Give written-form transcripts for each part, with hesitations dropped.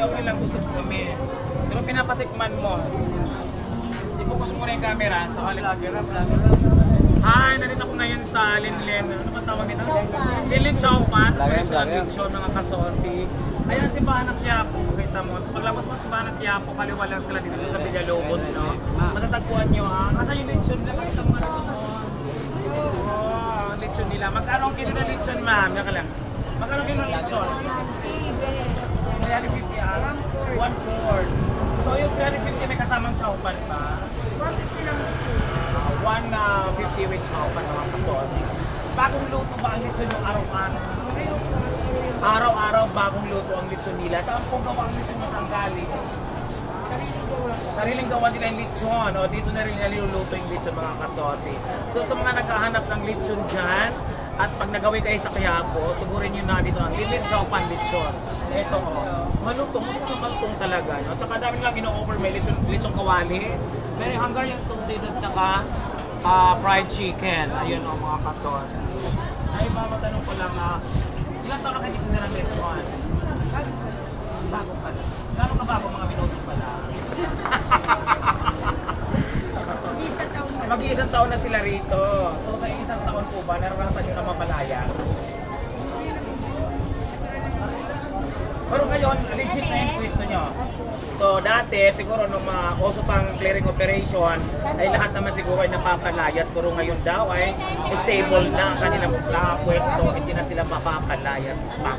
okay lang gusto ko kami. Pero pinapatikman mo. I-focus mo na yung camera. So, halika. Hi, nandito ako ngayon sa Linlin. Ano ba tawag nito? Linlin Chow Fan. Show mga kasosi. Ayan si Banat Quiapo. Makita mo. Tapos paglabas mo si Banat Quiapo, kaliwa lang sila dito sa Villalobos, no? Matatagpuan nyo, ha? Kasi yung lechon nila, makita mo nga lechon. Oh, lechon nila. Magkano ang kilo na lechon, ma'am? Yaka lang. Magkano ang kilo na lechon? 350, ah? 1/4. So yung 350 may kasamang chow fan pa? 150 with chow fan mga kasosi. Bagong luto ba ang lechon yung araw-araw? Araw-araw bagong luto ang lechon nila. Saan pong gawa ang lechon mo saan galing? Sariling gawa nila yung lechon. O, dito na rin niluluto yung lechon mga kasosi. So sa mga naghahanap ng lechon dyan, at pag nagawin kayo sa Quiapo, sigurin nyo na dito ang Linlin Chow Fan lechon. Ito o, malutong, mas malutong talaga. No? Tsaka dami lang ino-offer, may lechon kawali, may Hungarian sausage at saka fried chicken. Ayun o mga kasosi. Ay, matanong ko lang, ilang taon na kayo dito ng lechon? Bago pala. Gano'n ka bago mga minuto pala? Mag-iisang taon na sila rito. So sa isang taon po ba, naranasan nyo na mapalaya? Pero ngayon, legit na yung twist nyo. So dati, siguro nung uso pang clearing operation, ay lahat naman siguro ay napapalayas. Pero ngayon daw ay stable na ang kanilang pwesto, hindi na sila mapapalayas pa.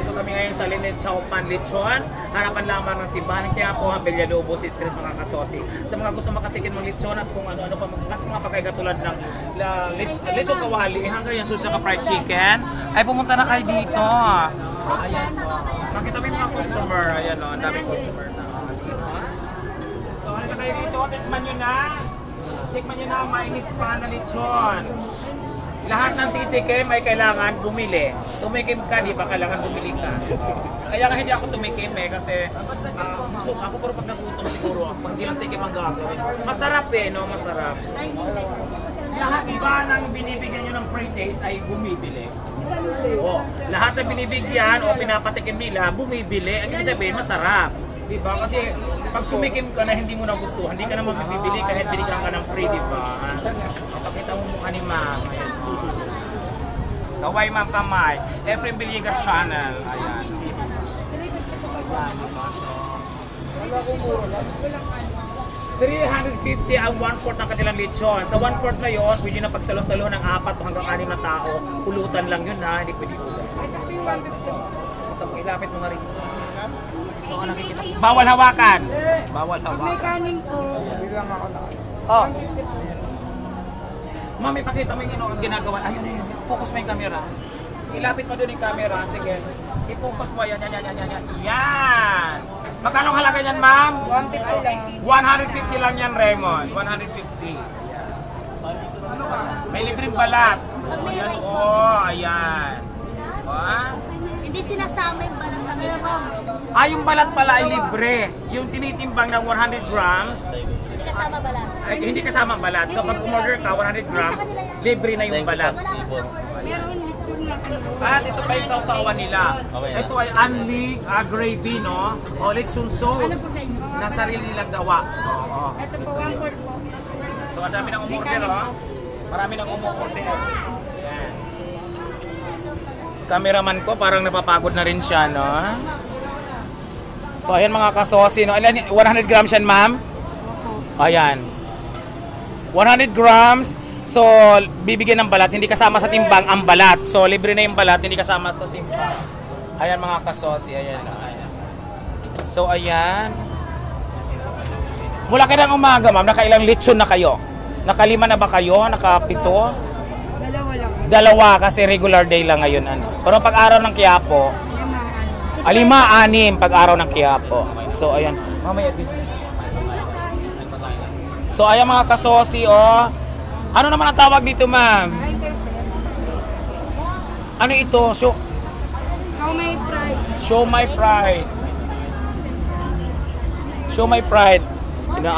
Dito kami ngayon sa Linlin Chow Fan lechon. Harapan lamang ng simbahan. Kaya po ang Villalobos Street mga kasosi. Sa mga gusto makatikin ng lechon at kung ano-ano pa, kasi mga pagkagatulad ng lechon kawali, hanggang yung susa ka fried chicken, ay pumunta na kayo dito. Ayan po. Makita mo yung mga customer. Ayan o, ang daming customer na. So, ano na kayo dito? Tikman nyo na. Tikman nyo na ang mainit pa na lechon. Lahat ng titikim ay kailangan bumili. Tumikim ka, di ba kailangan bumili ka? Kaya nga hindi ako tumikim kasi gusto ako pero pag nagutom siguro ako. Pag hindi lang tikim ang gagawin. Masarap eh, no? Masarap. Lahat iba ng binibigyan nyo ng free taste ay bumibili. O, lahat na binibigyan o pinapatikim nila, bumibili. Ang ibig sabihin, masarap. Diba? Kasi pag tumikim ka na hindi mo nagustuhan, hindi ka naman bibili kahit binigyan ka ng free, diba? Pakita mo mukha ni ma'am. Kaway ma'am kamay. Efrem Villegas channel. Ayan. Wala kong muro lang. 350 ang 1/4 ng kanilang lechon. Sa 1/4 na yun, pwede na pagsalo-salo ng 4 hanggang 6 na tao. Pulutan lang yun ha, hindi pwede ulan. Ito po, ilapit mo nga rin. Ito ka nakikita. Bawal hawakan! Bawal hawakan. May kanin po. Oh. Mami, pakita mo yung ang ginagawa. Ayun, ayun. Focus mo yung camera. Ilapit mo doon yung camera. Sige. I-focus mo. Yan. Yan! Magkano halaga yan, ma'am? 150 lang. 150 lang yan, Raymond. 150. May libreng balat. Ayan, ayan. Hindi sinasama yung balat sa mga. Yung balat pala ay libre. Yung tinitimbang ng 100 grams, Hindi kasama balat. ay hindi kasama balat. So pag umorder ka, 100 grams, libre na yung balat. Meron lechon na At ito pa yung sausawan nila. Ito ay unli gravy, no? O lechon sauce Ano po sa inyo? na sarili nilang gawa. Oo. Ito po, 1/4 po. So, ang dami nang umorder, oh. Marami nang umorder. Ayan. Cameraman ko, parang napapagod na rin siya, no? So, ayan mga kasosi, no? 100 grams yan, ma'am? Ayan. 100 grams. So, bibigyan ng balat. Hindi kasama sa timbang ang balat. So, libre na yung balat. Hindi kasama sa timbang. Ayan mga kasosi. Ayan. So, ayan. Mula kayo ng umaga, ma'am, nakailang lechon na kayo? Nakalima na ba kayo? Nakapito? Dalawa lang. Dalawa kasi regular day lang ngayon. Ano. Pero pag araw ng Quiapo, 5, 6 pag araw ng Quiapo. So, ayan. Mamaya din. So, ayan mga kasosi, oh. Ano naman ang tawag dito, ma'am? Ano ito? Show my pride. Show my pride. Show my pride.